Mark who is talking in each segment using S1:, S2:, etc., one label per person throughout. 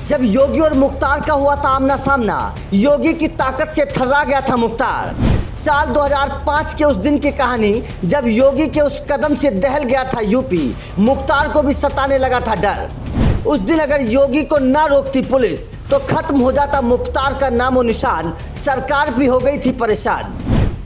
S1: जब योगी और मुख्तार का हुआ था आमना सामना, योगी की ताकत से थर्रा गया था मुख्तार। साल 2005 के उस दिन की कहानी, जब योगी के उस कदम से दहल गया था यूपी, मुख्तार को भी सताने लगा था डर। उस दिन अगर योगी को न रोकती पुलिस तो खत्म हो जाता मुख्तार का नामो निशान। सरकार भी हो गई थी परेशान।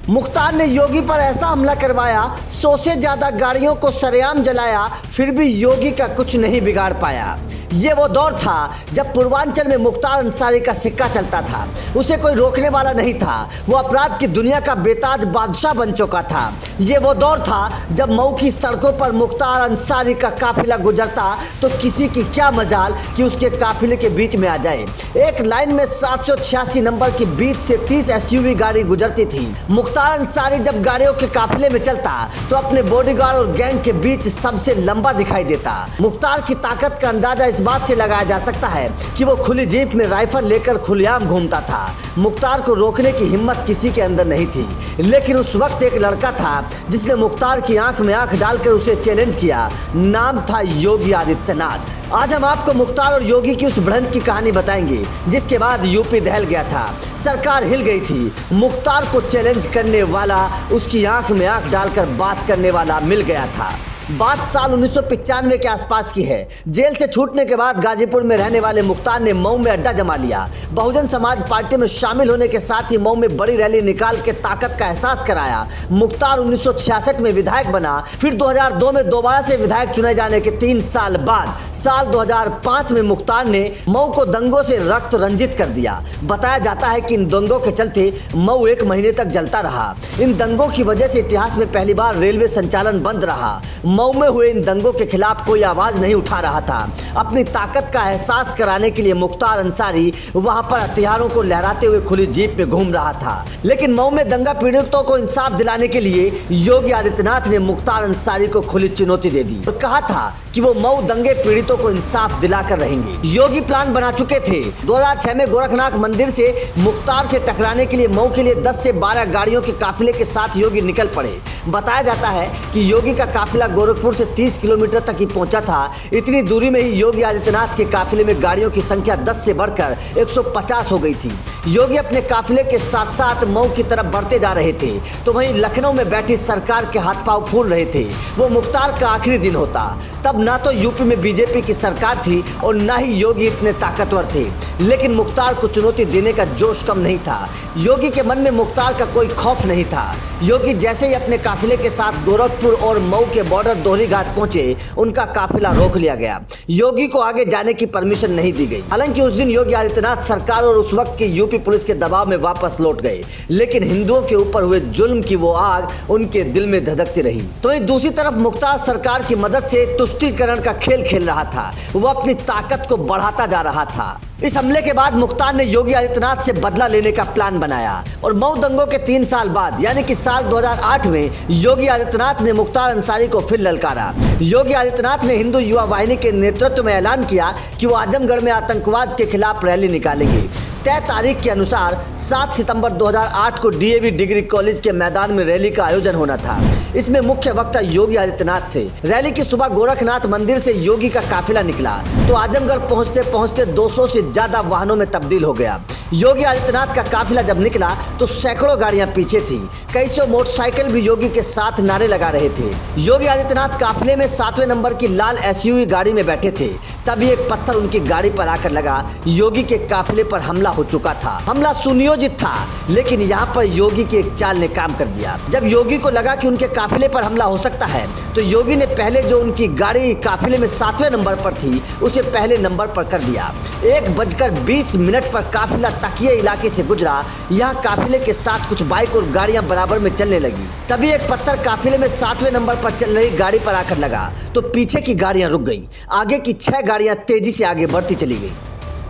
S1: मुख्तार ने योगी पर ऐसा हमला करवाया, 100 से ज्यादा गाड़ियों को सरेआम जलाया, फिर भी योगी का कुछ नहीं बिगाड़ पाया। ये वो दौर था जब पूर्वांचल में मुख्तार अंसारी का सिक्का चलता था। उसे कोई रोकने वाला नहीं था। वो अपराध की दुनिया का बेताज बादशाह बन चुका था। ये वो दौर था जब मऊ की सड़कों पर मुख्तार अंसारी का काफिला गुजरता तो किसी की क्या मजाल कि उसके काफिले के बीच में आ जाए। एक लाइन में 786 नंबर की 20 से 30 SUV गाड़ी गुजरती थी। मुख्तार अंसारी जब गाड़ियों के काफिले में चलता तो अपने बॉडीगार्ड और गैंग के बीच सबसे लंबा दिखाई देता। मुख्तार की ताकत का अंदाजा इस बात से लगाया जा सकता है कि वो खुली जीप में राइफल लेकर खुलेआम घूमता था। मुख्तार को रोकने की हिम्मत किसी के अंदर नहीं थी, लेकिन उस वक्त एक लड़का था जिसने मुख्तार की आंख में आंख डालकर उसे चैलेंज किया। नाम था योगी आदित्यनाथ। आज हम आपको मुख्तार और योगी की उस भिड़ंत की कहानी बताएंगे जिसके बाद यूपी दहल गया था, सरकार हिल गई थी। मुख्तार को चैलेंज करने वाला, उसकी आंख में आंख डालकर बात करने वाला मिल गया था। बात साल 1995 के आसपास की है। जेल से छूटने के बाद गाजीपुर में रहने वाले मुख्तार ने मऊ में अड्डा जमा लिया। बहुजन समाज पार्टी में शामिल होने के साथ ही मऊ में बड़ी रैली निकाल के ताकत का एहसास कराया। मुख्तार 1966 में विधायक बना, फिर 2002 में दोबारा से विधायक चुने जाने के 3 साल बाद साल 2005 में मुख्तार ने मऊ को दंगों से रक्त रंजित कर दिया। बताया जाता है कि इन दंगों के चलते मऊ 1 महीने तक जलता रहा। इन दंगों की वजह से इतिहास में पहली बार रेलवे संचालन बंद रहा। मऊ में हुए इन दंगों के खिलाफ कोई आवाज नहीं उठा रहा था। अपनी ताकत का एहसास कराने के लिए मुख्तार अंसारी वहां पर हथियारों को लहराते हुए खुली जीप में घूम रहा था। लेकिन मऊ में दंगा पीड़ितों को इंसाफ दिलाने के लिए योगी आदित्यनाथ ने मुख्तार अंसारी को खुली चुनौती दे दी और कहा था कि वो मऊ दंगे पीड़ितों को इंसाफ दिलाकर रहेंगे। योगी प्लान बना चुके थे। 2006 में गोरखनाथ मंदिर से मुख्तार से टकराने के लिए मऊ के लिए 10 से 12 गाड़ियों के काफिले के साथ योगी निकल पड़े। बताया जाता है कि योगी का काफिला गोरखपुर से 30 किलोमीटर तक ही पहुंचा था। इतनी दूरी में ही योगी आदित्यनाथ के काफिले में गाड़ियों की संख्या 10 से बढ़कर 150 हो गई थी। योगी अपने काफिले के साथ साथ मऊ की तरफ बढ़ते जा रहे थे तो वहीं लखनऊ में बैठी सरकार के हाथ पांव फूल रहे थे। वो मुख्तार का आखिरी दिन होता। तब ना तो यूपी में बीजेपी की सरकार थी और ना ही योगी इतने ताकतवर थे, लेकिन मुख्तार को चुनौती देने का जोश कम नहीं था। योगी के मन में मुख्तार का कोई खौफ नहीं था। योगी जैसे ही अपने काफिले के साथ गोरखपुर और मऊ के बॉर्डर दोहरी घाट पहुंचे, उनका काफिला रोक लिया गया। योगी को आगे जाने की परमिशन नहीं दी गई। हालांकि उस दिन योगी आदित्यनाथ सरकार और उस वक्त की यूपी पुलिस के दबाव में वापस लौट गए, लेकिन हिंदुओं के ऊपर हुए जुल्म की वो आग उनके दिल में धधकती रही। तो वहीं दूसरी तरफ मुख्तार सरकार की मदद से तुष्टीकरण का खेल खेल रहा था। वो अपनी ताकत को बढ़ाता जा रहा था। इस हमले के बाद मुख्तार ने योगी आदित्यनाथ से बदला लेने का प्लान बनाया और मऊ दंगों के 3 साल बाद यानी कि साल 2008 में योगी आदित्यनाथ ने मुख्तार अंसारी को फिर ललकारा। योगी आदित्यनाथ ने हिंदू युवा वाहिनी के नेतृत्व में ऐलान किया कि वो आजमगढ़ में आतंकवाद के खिलाफ रैली निकालेंगे। तय तारीख के अनुसार 7 सितंबर 2008 को DAV डिग्री कॉलेज के मैदान में रैली का आयोजन होना था। इसमें मुख्य वक्ता योगी आदित्यनाथ थे। रैली की सुबह गोरखनाथ मंदिर से योगी का काफिला निकला तो आजमगढ़ पहुंचते पहुंचते 200 से ज्यादा वाहनों में तब्दील हो गया। योगी आदित्यनाथ का काफिला जब निकला तो सैकड़ों गाड़ियां पीछे थी। कई सौ मोटरसाइकिल भी योगी के साथ नारे लगा रहे थे। योगी आदित्यनाथ काफिले में 7वें नंबर की लाल SUV गाड़ी में बैठे थे, तभी एक पत्थर उनकी गाड़ी पर आकर लगा। योगी के काफिले पर हमला हो चुका था। हमला सुनियोजित था, लेकिन यहाँ पर योगी की एक चाल ने काम कर दिया। जब योगी को लगा कि उनके काफिले पर हमला हो सकता है तो योगी ने पहले जो उनकी गाड़ी काफिले में 7वें नंबर पर थी उसे पहले नंबर पर कर दिया। 1:20 पर काफिला तकिए इलाके से गुजरा। यहाँ काफिले के साथ कुछ बाइक और गाड़ियां बराबर में चलने लगी। तभी एक पत्थर काफिले में 7वें नंबर पर चल रही गाड़ी पर आकर लगा तो पीछे की गाड़ियां रुक गईं। आगे की 6 गाड़ियां तेजी से आगे बढ़ती चली गई।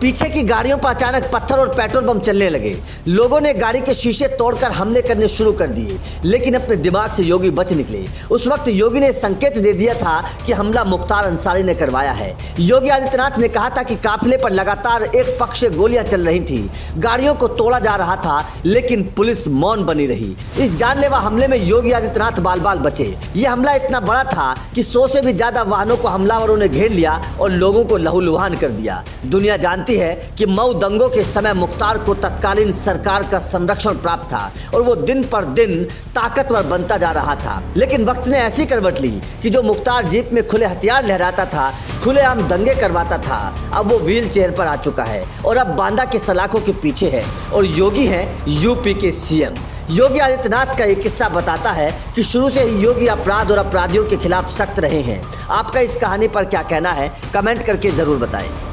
S1: पीछे की गाड़ियों पर अचानक पत्थर और पेट्रोल बम चलने लगे। लोगों ने गाड़ी के शीशे तोड़कर हमले करने शुरू कर दिए, लेकिन अपने दिमाग से योगी बच निकले। उस वक्त योगी ने संकेत दे दिया था कि हमला मुख्तार अंसारी ने करवाया है। योगी आदित्यनाथ ने कहा था कि काफिले पर लगातार एक पक्ष से गोलियां चल रही थी, गाड़ियों को तोड़ा जा रहा था, लेकिन पुलिस मौन बनी रही। इस जानलेवा हमले में योगी आदित्यनाथ बाल बाल बचे। यह हमला इतना बड़ा था कि 100 से भी ज्यादा वाहनों को हमलावरों ने घेर लिया और लोगों को लहूलुहान कर दिया। दुनिया जानती जानती है कि मऊ दंगों के समय मुख्तार को तत्कालीन सरकार का संरक्षण प्राप्त था और वो दिन पर दिन ताकतवर बनता जा रहा था। लेकिन वक्त ने ऐसी करवट ली कि जो मुख्तार जीप में खुले हथियार लहराता था, खुलेआम दंगे करवाता था, अब वो व्हील चेयर पर आ चुका है और अब बांदा के सलाखों के पीछे है। और योगी है यूपी के सीएम। योगी आदित्यनाथ का एक किस्सा बताता है कि शुरू से ही योगी अपराध और अपराधियों के खिलाफ सख्त रहे हैं। आपका इस कहानी पर क्या कहना है, कमेंट करके जरूर बताएं।